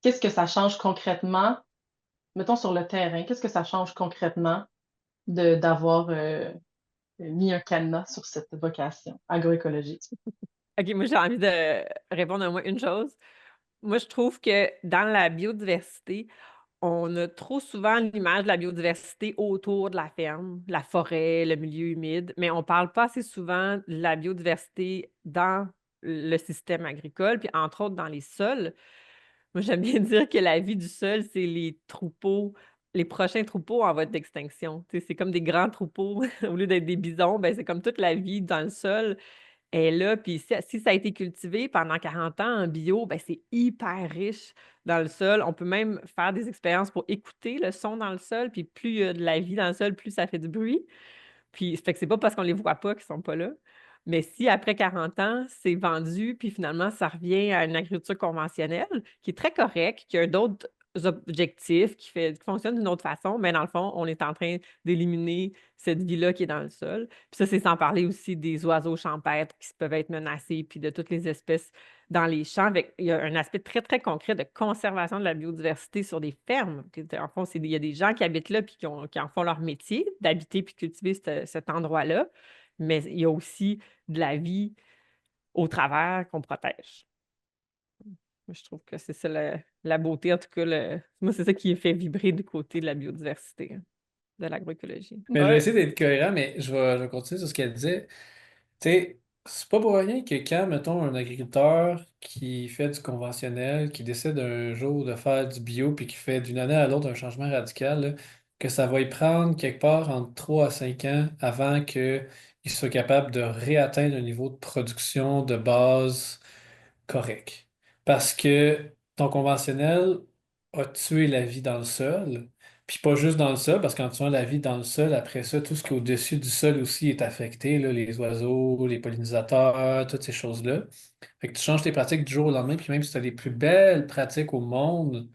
qu'est-ce que ça change concrètement, mettons sur le terrain, qu'est-ce que ça change concrètement d'avoir mis un cadenas sur cette vocation agroécologique? OK, moi, j'ai envie de répondre à moi une chose. Moi, je trouve que dans la biodiversité, on a trop souvent l'image de la biodiversité autour de la ferme, la forêt, le milieu humide, mais on parle pas assez souvent de la biodiversité dans le système agricole, puis entre autres dans les sols. Moi, j'aime bien dire que la vie du sol, c'est les troupeaux, les prochains troupeaux en voie d'extinction. Tu sais, c'est comme des grands troupeaux au lieu d'être des bisons, ben, c'est comme toute la vie dans le sol est là. Puis si ça a été cultivé pendant 40 ans en bio, ben, c'est hyper riche dans le sol. On peut même faire des expériences pour écouter le son dans le sol, puis plus il y a de la vie dans le sol, plus ça fait du bruit. Puis, fait que c'est pas parce qu'on les voit pas qu'ils sont pas là. Mais si après 40 ans, c'est vendu, puis finalement, ça revient à une agriculture conventionnelle, qui est très correcte, qui a d'autres objectifs, qui fonctionne d'une autre façon, mais dans le fond, on est en train d'éliminer cette vie-là qui est dans le sol. Puis ça, c'est sans parler aussi des oiseaux champêtres qui peuvent être menacés, puis de toutes les espèces dans les champs. Il y a un aspect très, très concret de conservation de la biodiversité sur des fermes. En fond, il y a des gens qui habitent là puis qui en font leur métier, d'habiter puis cultiver cet endroit-là. Mais il y a aussi de la vie au travers qu'on protège. Moi, je trouve que c'est ça la beauté, en tout cas. Moi, c'est ça qui fait vibrer du côté de la biodiversité, hein, de l'agroécologie. Mais je vais Ouais. essayer d'être cohérent, mais je vais continuer sur ce qu'elle disait. Tu sais, c'est pas pour rien que quand, mettons, un agriculteur qui fait du conventionnel, qui décide un jour de faire du bio, puis qui fait d'une année à l'autre un changement radical, là, que ça va y prendre quelque part entre 3 à 5 ans avant qu'il soit capable de réatteindre un niveau de production de base correct. Parce que ton conventionnel a tué la vie dans le sol. Puis pas juste dans le sol, parce qu'en tuant la vie dans le sol, après ça, tout ce qui est au-dessus du sol aussi est affecté, là, les oiseaux, les pollinisateurs, toutes ces choses-là. Fait que tu changes tes pratiques du jour au lendemain, puis même si tu as les plus belles pratiques au monde,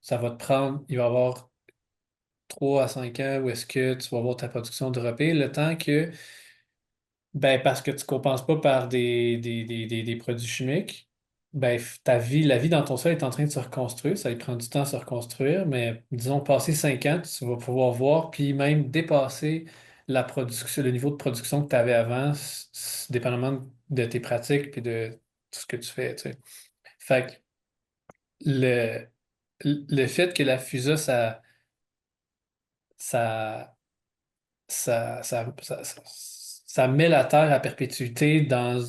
ça va te prendre, il va y avoir 3 à 5 ans où est-ce que tu vas voir ta production dropper, le temps que ben, parce que tu ne compenses pas par des produits chimiques, ben, la vie dans ton sol est en train de se reconstruire. Ça lui prend du temps à se reconstruire, mais disons, passé 5 ans, tu vas pouvoir voir, puis même dépasser la production, le niveau de production que tu avais avant, dépendamment de tes pratiques puis de tout ce que tu fais, tu sais. Fait que le, le fait que la FUSA, ça, ça met la Terre à perpétuité dans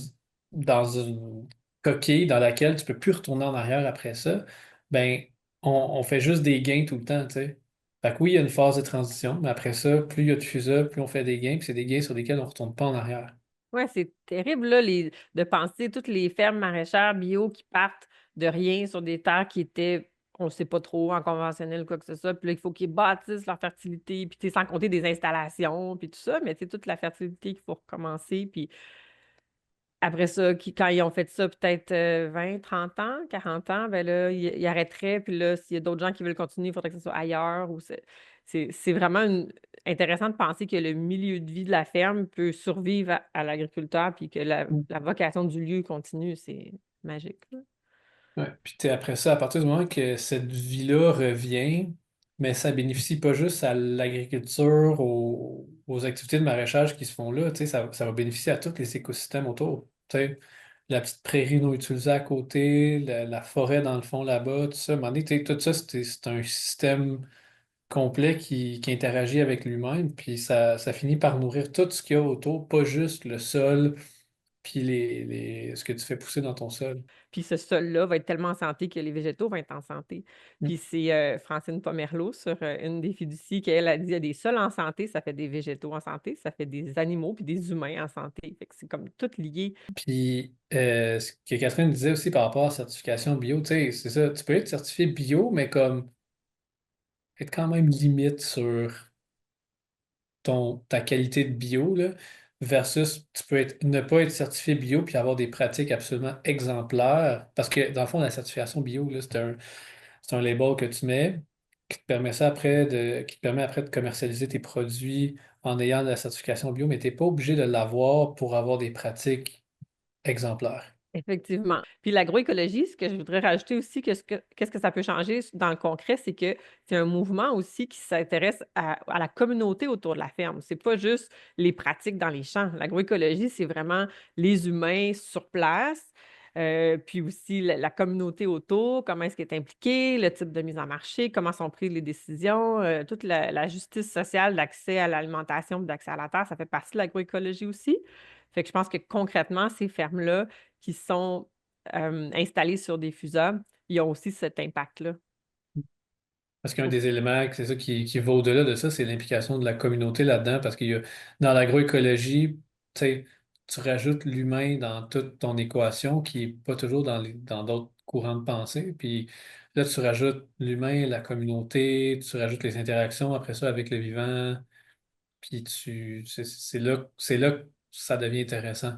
une coquille dans laquelle tu peux plus retourner en arrière après ça, ben, on fait juste des gains tout le temps, tu sais. Fait que oui, il y a une phase de transition, mais après ça, plus il y a de FUSA, plus on fait des gains, puis c'est des gains sur lesquels on ne retourne pas en arrière. Ouais, c'est terrible, là, de penser toutes les fermes maraîchères bio qui partent de rien sur des terres qui étaient, on ne sait pas trop, en conventionnel, quoi que ce soit. Puis là, il faut qu'ils bâtissent leur fertilité, puis tu sais, sans compter des installations, puis tout ça, mais c'est toute la fertilité qu'il faut recommencer. Puis après ça, quand ils ont fait ça, peut-être 20, 30 ans, 40 ans, ben là, ils arrêteraient. Puis là, s'il y a d'autres gens qui veulent continuer, il faudrait que ce soit ailleurs. C'est vraiment intéressant de penser que le milieu de vie de la ferme peut survivre à l'agriculteur, puis que la vocation du lieu continue. C'est magique, là. Ouais. Puis après ça, à partir du moment que cette vie-là revient, mais ça bénéficie pas juste à l'agriculture, aux activités de maraîchage qui se font là, tu sais, ça va bénéficier à tous les écosystèmes autour. Tu sais, la petite prairie non utilisée à côté, la forêt dans le fond là-bas, tout ça. À un moment donné, tu sais, tout ça, c'est un système complet qui interagit avec lui-même, puis ça finit par nourrir tout ce qu'il y a autour, pas juste le sol, puis ce que tu fais pousser dans ton sol. Puis ce sol-là va être tellement en santé que les végétaux vont être en santé. Puis c'est Francine Pomerleau sur une des fiducies qu'elle a dit, il y a des sols en santé, ça fait des végétaux en santé, ça fait des animaux puis des humains en santé. Fait que c'est comme tout lié. Puis, ce que Catherine disait aussi par rapport à la certification bio, tu sais, c'est ça, tu peux être certifié bio, mais comme être quand même limite sur ta qualité de bio, là, versus tu peux ne pas être certifié bio puis avoir des pratiques absolument exemplaires. Parce que, dans le fond, la certification bio, là, c'est un label que tu mets qui te permet après de commercialiser tes produits en ayant la certification bio, mais tu n'es pas obligé de l'avoir pour avoir des pratiques exemplaires. Effectivement. Puis l'agroécologie, ce que je voudrais rajouter aussi, qu'est-ce que ça peut changer dans le concret, c'est que c'est un mouvement aussi qui s'intéresse à la communauté autour de la ferme. C'est pas juste les pratiques dans les champs. L'agroécologie, c'est vraiment les humains sur place, puis aussi la communauté autour, comment est-ce qu'elle est impliquée, le type de mise en marché, comment sont prises les décisions, toute la justice sociale d'accès à l'alimentation, d'accès à la terre, ça fait partie de l'agroécologie aussi. Fait que je pense que concrètement, ces fermes-là, qui sont, installés sur des FUSA, ils ont aussi cet impact-là. Parce qu'un des éléments, c'est ça qui va au-delà de ça, c'est l'implication de la communauté là-dedans. Parce qu'il y a, dans l'agroécologie, tu sais, tu rajoutes l'humain dans toute ton équation qui n'est pas toujours dans d'autres courants de pensée. Puis là, tu rajoutes l'humain, la communauté, tu rajoutes les interactions après ça avec le vivant. Puis c'est là que ça devient intéressant.